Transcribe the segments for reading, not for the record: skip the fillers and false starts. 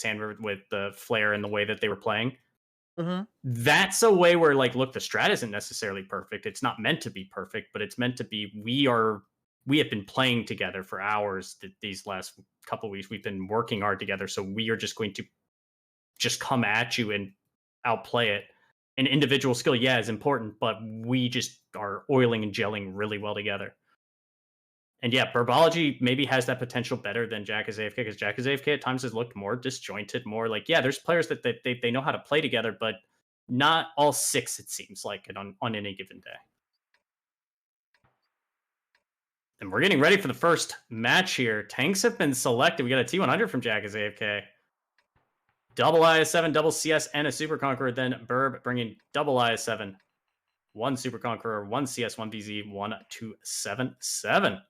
Sand with the Flare and the way that they were playing. Mm-hmm. That's a way where, like, look, the strat isn't necessarily perfect. It's not meant to be perfect, but it's meant to be. We have been playing together for hours these last couple of weeks. We've been working hard together, so we are just going to just come at you and outplay it. An individual skill, yeah, is important, but we just are oiling and gelling really well together. And yeah, Burbology maybe has that potential better than Jack is AFK, because Jack is AFK at times has looked more disjointed, more like, yeah, there's players that they know how to play together, but not all six, it seems like, on any given day. And we're getting ready for the first match here. Tanks have been selected. We got a T100 from Jack is AFK. Double IS7, double CS, and a Super Conqueror. Then Burb bringing double IS7, one Super Conqueror, one CS, one BZ, 1277.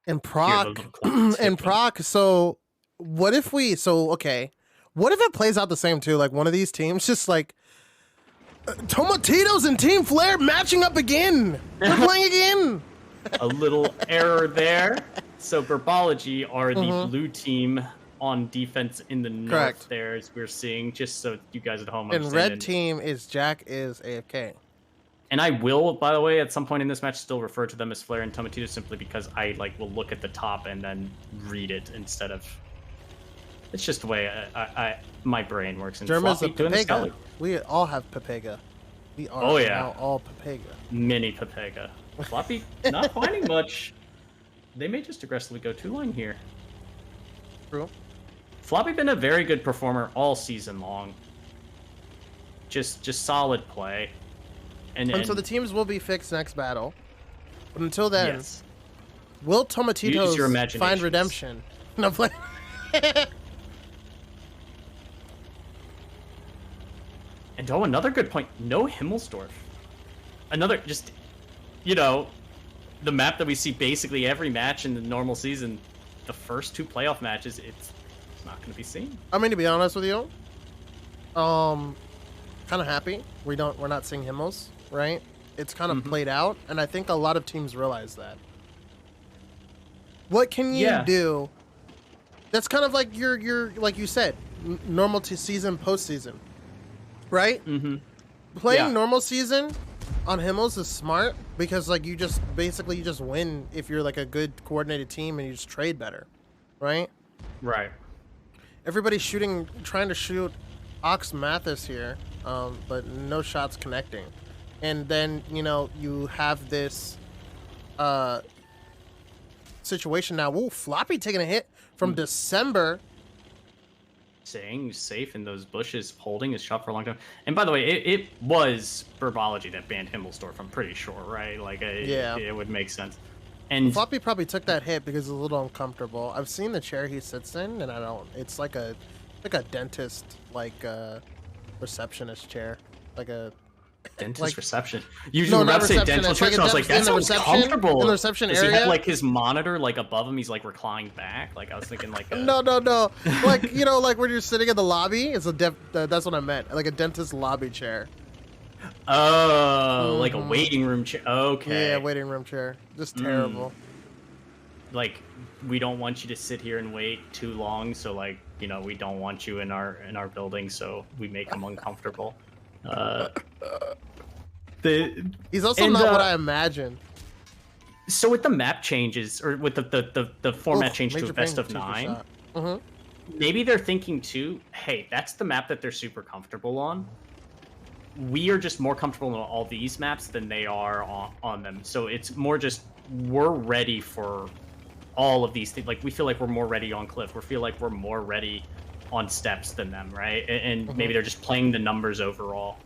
And proc, so what if it plays out the same too? Like one of these teams just like Tomatitos and Team Flare matching up again. They're playing again. A little error there. So Burbology are the blue team on defense in the north. Correct. There, as we're seeing, just so you guys at home and understand. Red team is Jack is AFK. And I will, by the way, at some point in this match, still refer to them as Flare and Tomatito, simply because I will look at the top and then read it instead of. It's just the way my brain works. And Germa's a Pepega. We all have Pepega. We are now all Pepega. Mini Pepega. Floppy not finding much. They may just aggressively go 2-line here. True. Floppy been a very good performer all season long. Just solid play. And so the teams will be fixed next battle. But until then, will Tomatitos find redemption? No play. And another good point. No Himmelsdorf. Another just, the map that we see basically every match in the normal season. The first two playoff matches, it's not going to be seen. I mean, to be honest with you, kind of happy we're not seeing Himmels. Right? It's kind of played out, and I think a lot of teams realize that. What can you do? That's kind of like your like you said, normal season, postseason, right? Mm-hmm. Playing normal season on Himmels is smart because you just win if you're like a good coordinated team and you just trade better, right? Right. Everybody's trying to shoot Ox Mathis here, but no shots connecting. And then, you have this situation now. Ooh, Floppy taking a hit from December. Staying safe in those bushes, holding his shot for a long time. And by the way, it was Burbology that banned Himmelsdorf, I'm pretty sure, right? It would make sense. And Floppy probably took that hit because it's a little uncomfortable. I've seen the chair he sits in, and it's like a dentist, receptionist chair. Like a dentist reception. Usually when I say dental chairs, I was like, that sounds comfortable. In the reception Does area. He have his monitor above him, he's reclining back. I was thinking No. When you're sitting in the lobby, that's what I meant. Like a dentist lobby chair. Oh, like a waiting room chair. Okay. Yeah, waiting room chair. Just terrible. We don't want you to sit here and wait too long, so we don't want you in our building, so we make them uncomfortable. He's also not what I imagined. So with the map changes, or with the format change to a best of 9, maybe they're thinking too, hey, that's the map that they're super comfortable on. We are just more comfortable on all these maps than they are on them. So it's more just, we're ready for all of these things. We feel like we're more ready on Cliff. We feel like we're more ready on steps than them, right? And maybe they're just playing the numbers overall.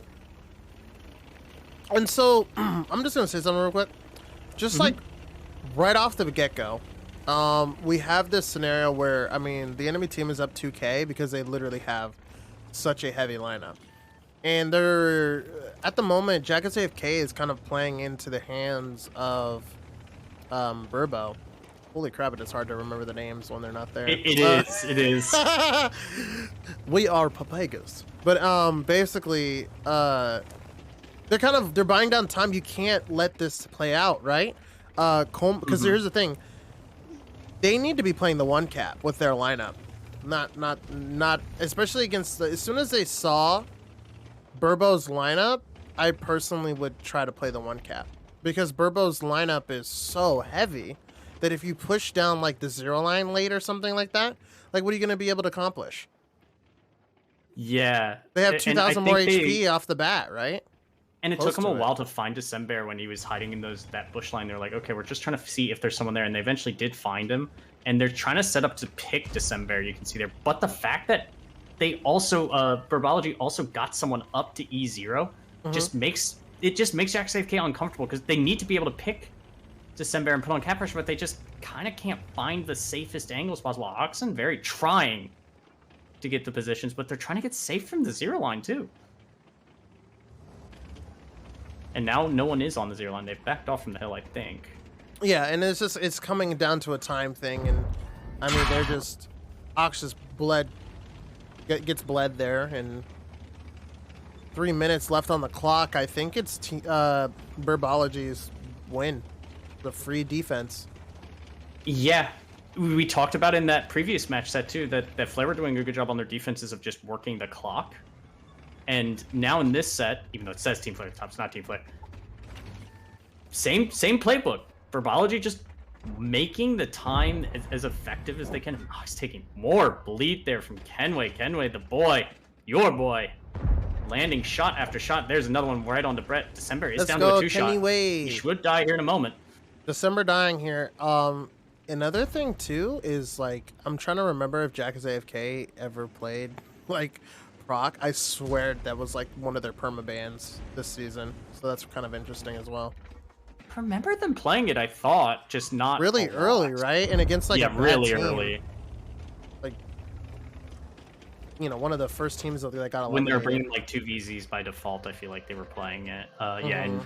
And so I'm just gonna say something real quick. Just right off the get-go, we have this scenario where the enemy team is up 2K because they literally have such a heavy lineup, and they're at the moment Jack is AFK is kind of playing into the hands of Burbo. Holy crap, it is hard to remember the names when they're not there. It is. We are Papagas. But basically, they're buying down time. You can't let this play out, right? Because here's the thing. They need to be playing the one cap with their lineup. Not especially against as soon as they saw Burbo's lineup, I personally would try to play the one cap. Because Burbo's lineup is so heavy that if you push down like the 0 line late or something like that, like what are you gonna be able to accomplish? Yeah. They have 2,000 more HP off the bat, right? And it took them a while to find December when he was hiding in that bush line. They're like, okay, we're just trying to see if there's someone there. And they eventually did find him. And they're trying to set up to pick December, you can see there. But the fact that they also, Burbology also got someone up to E0 just makes Jax AFK uncomfortable because they need to be able to pick December and put on cap pressure, but they just kind of can't find the safest angles possible. Oxen very trying to get the positions, but they're trying to get safe from the 0 line too. And now no one is on the 0 line. They've backed off from the hill, I think. Yeah, and it's coming down to a time thing, and I mean they're just Ox just gets bled there, and 3 minutes left on the clock. I think it's Burbology's win, the free defense. Yeah, we talked about in that previous match set too that Flare were doing a good job on their defenses of just working the clock. And now in this set, even though it says Team Flare at the top, it's not Team Flare. Same playbook. Burbology just making the time as effective as they can. Oh, he's taking more bleed there from Kenway. Kenway, the boy, your boy, landing shot after shot. There's another one right onto Brett. December is down to a 2-shot. He should die here in a moment. December dying here. Another thing too is like I'm trying to remember if Jack is AFK ever played like proc. I swear that was like one of their perma bans this season, so that's kind of interesting as well. I remember them playing it, I thought, just not really early, right? And against like a really team. early, like you know, one of the first teams that got eliminated. When they were bringing like 2 VZs by default, I feel like they were playing it. Yeah, and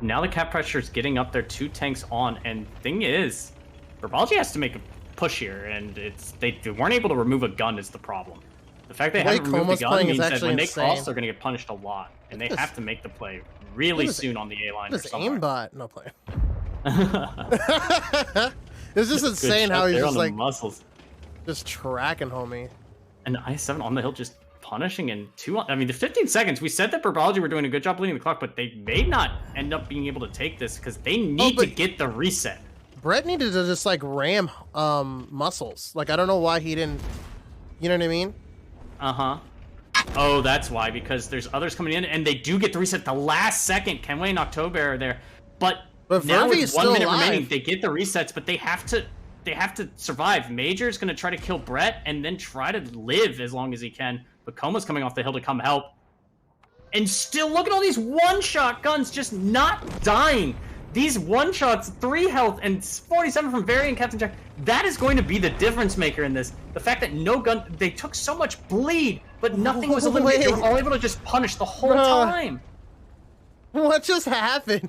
now the cap pressure is getting up there, 2 tanks on, and thing is, Burbology has to make a push here, and they weren't able to remove a gun is the problem. The fact they haven't removed the gun means that when they cross, they're going to get punished a lot, and they have to make the play really soon on the A line. This aimbot, no play. It's just insane how he's just like muscles, just tracking homie. And I7 on the hill just punishing in 2. I mean, the 15 seconds. We said that Burbology were doing a good job bleeding the clock, but they may not end up being able to take this because they need to get the reset. Brett needed to just like ram muscles. Like I don't know why he didn't. You know what I mean? Oh, that's why, because there's others coming in, and they do get the reset the last second. Kenway and October are there, but now with 1 minute remaining, they get the resets, but they have to survive. Major's going to try to kill Brett and then try to live as long as he can, but Coma's coming off the hill to come help. And still, look at all these one-shot guns just not dying. These one-shots, 3 health, and 47 from Barry and Captain Jack, that is going to be the difference maker in this. The fact that no gun, they took so much bleed, but nothing was eliminated. They were all able to just punish the whole time. What just happened?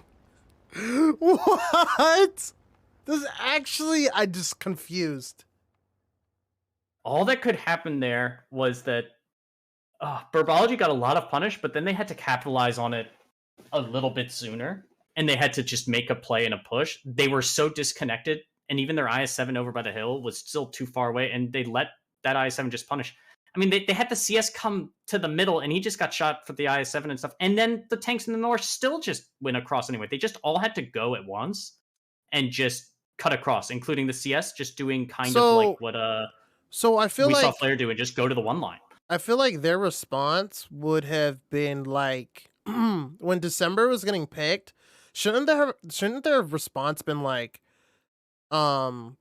What? This actually, I just confused. All that could happen there was that Burbology got a lot of punish, but then they had to capitalize on it a little bit sooner. And they had to just make a play and a push. They were so disconnected, and even their IS-7 over by the hill was still too far away, and they let that IS-7 just punish. I mean, they had the CS come to the middle, and he just got shot for the IS-7 and stuff, and then the tanks in the north still just went across anyway. They just all had to go at once and just cut across, including the CS just doing kind of like what so I feel we like saw Flare do and just go to the 1 line. I feel like their response would have been like when December was getting picked. Shouldn't their response been like, you know,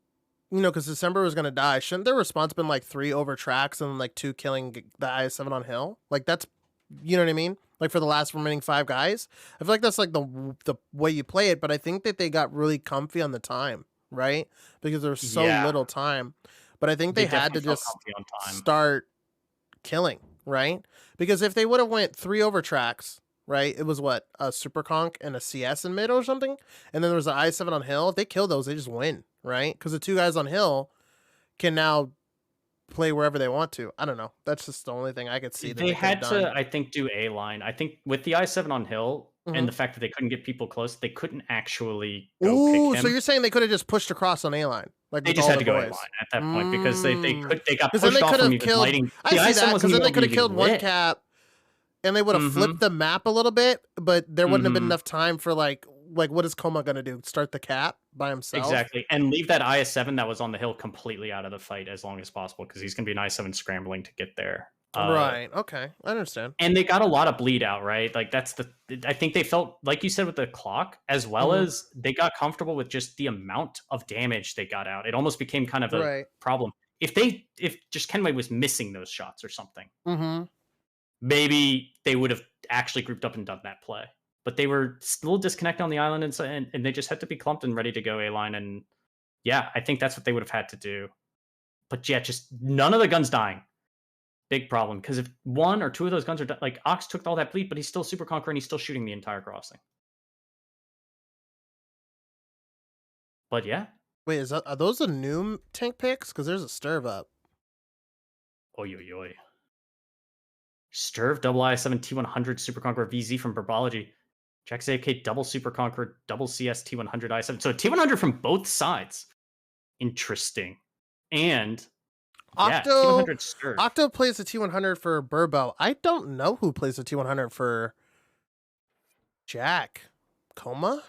because December was gonna die. Shouldn't their response been like 3 over tracks and like 2 killing the IS-7 on hill? Like that's, you know what I mean? Like for the last remaining 5 guys. I feel like that's like the way you play it. But I think that they got really comfy on the time, right? Because there was so little time. But I think they had to just start killing, right? Because if they would have went 3 over tracks. Right, it was what, a super conk and a CS in mid or something, and then there was an I7 on hill. If they kill those, they just win, right? Because the 2 guys on hill can now play wherever they want to. I don't know. That's just the only thing I could see. That they had to, I think, do A line. I think with the I7 on hill, and the fact that they couldn't get people close, they couldn't actually go Ooh, pick him. so you're saying they could have just pushed across on A line? Like They just had to go A line at that point because they got pushed off from even lighting. I see that because then they could have killed one cap, and they would have flipped the map a little bit, but there wouldn't have been enough time for like what is Coma gonna do? Start the cap by himself? Exactly, and leave that IS-7 that was on the hill completely out of the fight as long as possible because he's gonna be an IS-7 scrambling to get there. Right. Okay. I understand. And they got a lot of bleed out, right? Like I think they felt, like you said, with the clock, as well as they got comfortable with just the amount of damage they got out. It almost became kind of a problem. If just Kenway was missing those shots or something, maybe they would have actually grouped up and done that play. But they were still disconnected on the island, and they just had to be clumped and ready to go A line. And yeah, I think that's what they would have had to do. But yeah, just none of the guns dying. Big problem, because if one or two of those guns are like Ox took all that bleed, but he's still super conqueror and he's still shooting the entire crossing. But yeah. Wait, are those the new tank picks? Because there's a Sturv up. Oy. Sturv, double IS-7 T100 Super Conqueror VZ from Burbology. Jack's AFK, double Super Conqueror, double CS T100 IS-7. So T100 from both sides. Interesting. And Octo, T100 Sturv. Octo plays the T100 for Burbo. I don't know who plays the T100 for Jack. Coma?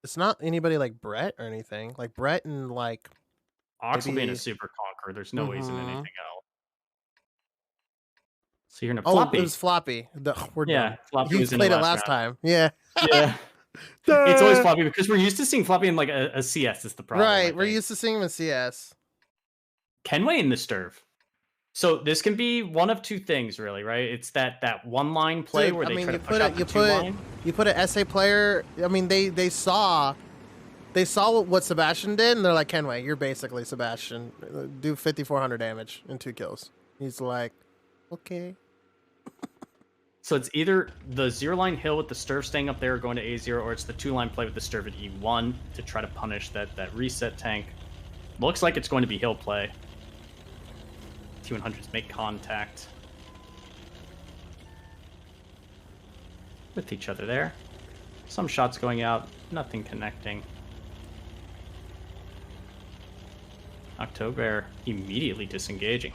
It's not anybody like Brett or anything. Like Brett and like Ox will be in a Super Conqueror. There's no ways in anything else. So you're in a Floppy. Oh, it was Floppy. We're done. Floppy you was in played the it last round. time. Yeah. Yeah. It's always Floppy because we're used to seeing Floppy in like a CS is the problem. Right. We're used to seeing him in CS. Kenway in the Sturv. So this can be one of two things, really, right? It's that one line play where they try to push out the two line. You put an SA player. I mean, they saw what Sebastian did, and they're like, Kenway, you're basically Sebastian. Do 5,400 damage and 2 kills. He's like, okay. So it's either the 0-line hill with the Sturv staying up there going to A0, or it's the 2-line play with the Sturv at E1 to try to punish that reset tank. Looks like it's going to be hill play. T100s make contact with each other there. Some shots going out, nothing connecting. October immediately disengaging.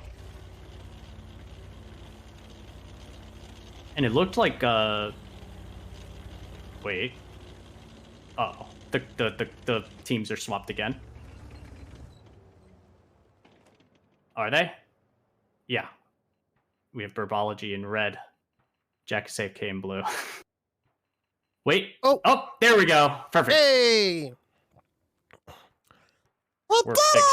And it looked like wait. Uh-oh. The teams are swapped again. Are they? Yeah. We have Burbology in red. Jack is AFK in blue. Wait. Oh, there we go. Perfect. Hey! We're fixed.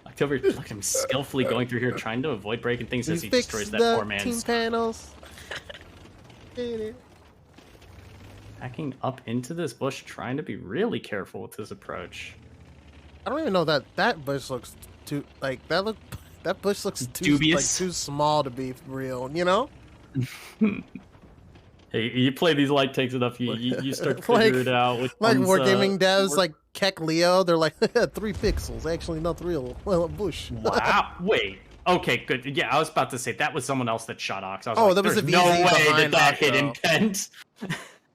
October, look at him skillfully going through here, trying to avoid breaking things as he destroys that poor man's team panels. Backing up into this bush, trying to be really careful with his approach. I don't even know that bush looks too that bush looks too dubious, too small to be real, you know? Hey, you play these light takes enough, you start to figure it out. With like wargaming devs, like Keck Leo, they're like 3 pixels. Actually, not real. Well, a bush. Wow. Wait. Okay, good. Yeah, I was about to say that was someone else that shot Ox. I was that was a VZ no way behind that hit intent.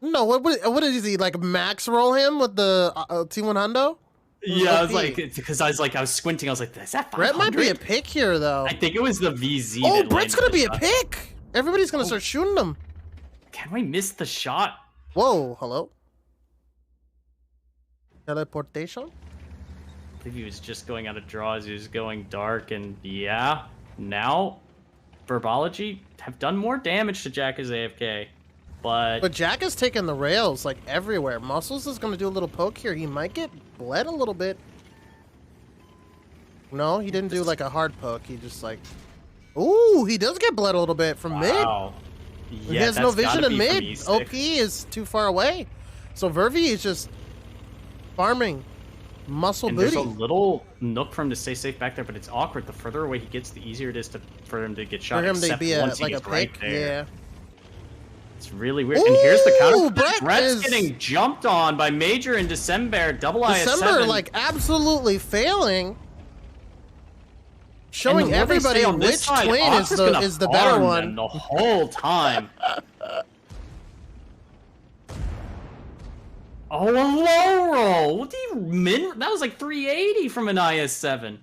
No, what is he like? Max roll him with the T1 Hundo? Yeah, I was like, because I was squinting. I was like, is that 500? Brett might be a pick here, though. I think it was the VZ. Oh, Brett's gonna be a pick. Everybody's gonna start shooting him. Can we miss the shot? Whoa, hello. Teleportation? I believe he was just going out of draws. He was going dark, and yeah, now Burbology have done more damage to Jack as AFK. But Jack is taking the rails like everywhere. Muscles is going to do a little poke here. He might get bled a little bit. No, he didn't do like a hard poke. He just like, ooh, he does get bled a little bit from mid. Yeah, he has no vision in mid. OP is too far away. So Vervi is just farming muscle booty. There's a little nook for him to stay safe back there, but it's awkward. The further away he gets, the easier it is for him to get shot. For him to be like a pick, yeah. It's really weird. Ooh, and here's the counter. Brett's getting jumped on by Major in December. Double IS-7. December, like, absolutely failing. showing more they stay everybody on this which side, twin Ox is the better farm one them the whole time. Oh, a low roll. What do you min? That was like 380 from an IS-7.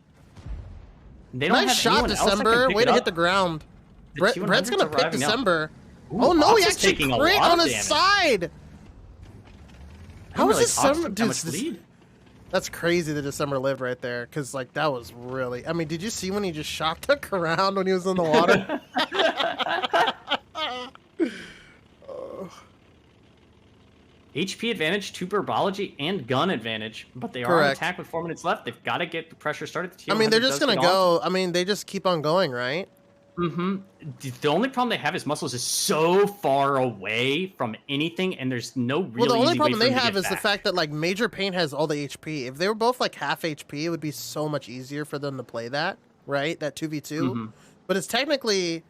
They don't nice have shot, anyone else that can December. pick Way it to up. hit the ground. The Brett's 200s gonna pick arriving now. December. Ooh, Oh no, Ox he is actually taking a crit lot on of his damage. side. How is Ox December? took that much lead. That's crazy that December lived right there, because like that was really. I mean, did you see when he just shot the around when he was in the water? HP advantage, 2 Burbology, and gun advantage, but they are on Correct. attack with 4 minutes left. They've got to get the pressure started. I mean, they're just gonna go. I mean, they just keep on going, right? Mm-hmm. The only problem they have is Muscles is so far away from anything, and there's no real. Well, the only easy problem way for they him to have get is the back. fact that like Major Pain has all the HP. If they were both like half HP, it would be so much easier for them to play that, right? That 2v2. But it's technically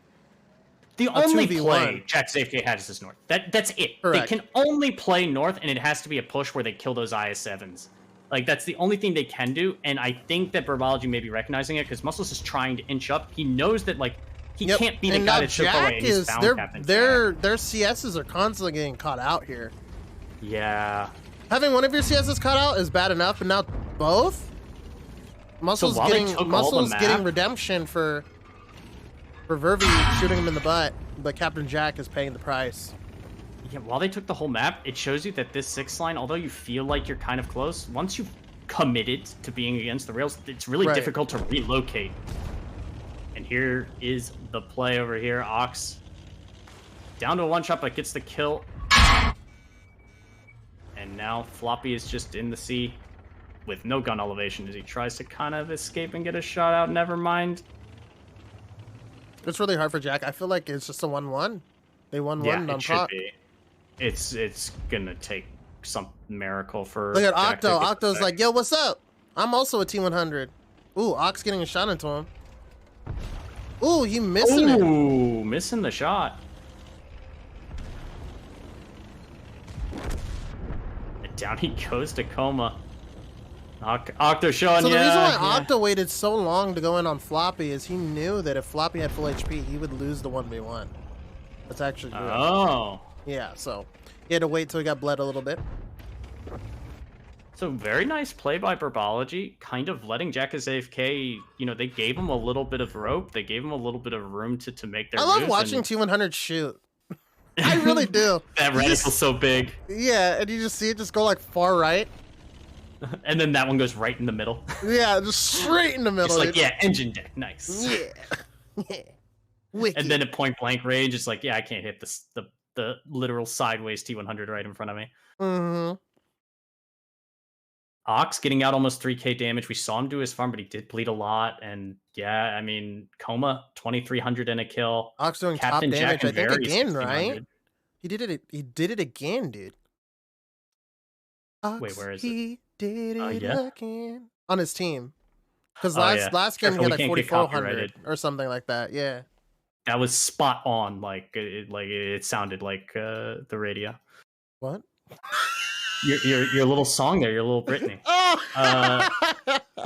the a only 2v1. play Jack's AFK has is north. That's it. Correct. They can only play north, and it has to be a push where they kill those IS-7s. Like, that's the only thing they can do, and I think that Burbology may be recognizing it, because Muscles is trying to inch up. He knows that, like, he can't be the and guy now that's so far away, and he's found Captain their CSs are constantly getting caught out here. Yeah. Having one of your CSs caught out is bad enough, but now both? Muscles while they took all the getting map- redemption for Vervi shooting him in the butt, but Captain Jack is paying the price. Yeah, while they took the whole map, it shows you that this 6 line, although you feel like you're kind of close, once you've committed to being against the rails, it's really difficult to relocate. And here is the play over here. Ox down to a 1-shot, but gets the kill. And now Floppy is just in the sea with no gun elevation as he tries to kind of escape and get a shot out. Never mind. It's really hard for Jack. I feel like it's just a 1-1. They won Yeah, one on it should proc. be. It's gonna take some miracle for. Look at Jack to Octo. get Octo's back. like, yo, what's up? I'm also a T100. Ooh, Ox getting a shot into him. Ooh, he missing it. Ooh, missing the shot. And down he goes to coma. Octo showing. So the reason why Octo waited so long to go in on Floppy is he knew that if Floppy had full HP, he would lose the 1v1. That's actually true. Oh. Yeah, so he had to wait till he got bled a little bit. So very nice play by Burbology, kind of letting Jack as AFK, you know, they gave him a little bit of rope, they gave him a little bit of room to make their I love moves, watching and... T100 shoot. I really do. That reticle's so big. Yeah, and you just see it just go like far right. And then that one goes right in the middle. Yeah, just straight in the middle. It's like, yeah, engine deck, nice. Yeah. Yeah. Wicked. And then at point blank range, it's like, yeah, I can't hit the literal sideways T100 right in front of me. Mm-hmm. Ox getting out almost 3k damage. We saw him do his farm, but he did bleed a lot. And yeah, I mean, Coma, 2300 and a kill. Ox doing Captain top Jack damage, I and think, Very again, right? 1600. He did it again, dude. Ox, Wait, where is he did it yeah? again. On his team. Because Oh, last game Careful, he we had like can't get 4400 copyrighted. or something like that. Yeah. That was spot on. Like it sounded like the radio. What? Your little song there, your little Britney. Oh!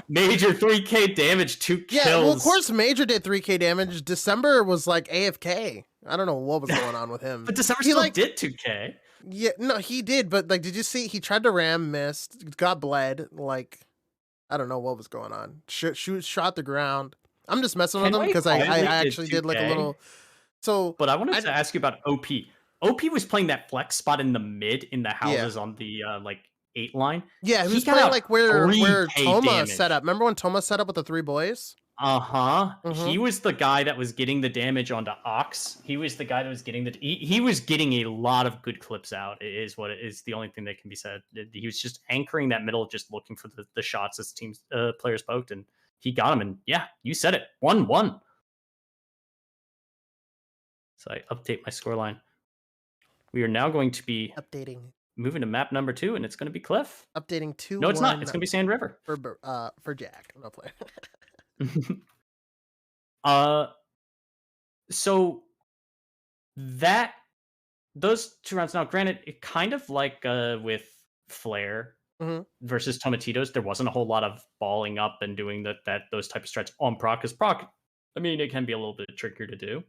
Major 3k damage, 2 kills. Yeah, well, of course, Major did 3k damage. December was like AFK. I don't know what was going on with him. But December he still like did 2k. Yeah, no, he did, but like, did you see? He tried to ram, missed, got bled. Like, I don't know what was going on. Shot the ground. I'm just messing with him because I actually did like a little. So, but I wanted to ask you about OP. OP was playing that flex spot in the mid in the houses on the like 8 line. Yeah, he was playing like where Toma damage. set up. Remember when Toma set up with the 3 boys? He was the guy that was getting the damage onto Ox. He was the guy that was getting he was getting a lot of good clips out. Is what it is. The only thing that can be said. He was just anchoring that middle, just looking for the shots as teams players poked, and he got him. And yeah, you said it, 1-1. So I update my scoreline. We are now going to be moving to map number 2, and it's going to be Cliff. Updating 2. No, it's not. It's going to be Sand River for Jack. I'm not playing. So those 2 rounds now, granted, it kind of like with Flare, Mhm. versus Tomatitos, there wasn't a whole lot of balling up and doing that those type of strats on proc, because proc, I mean, it can be a little bit trickier to do.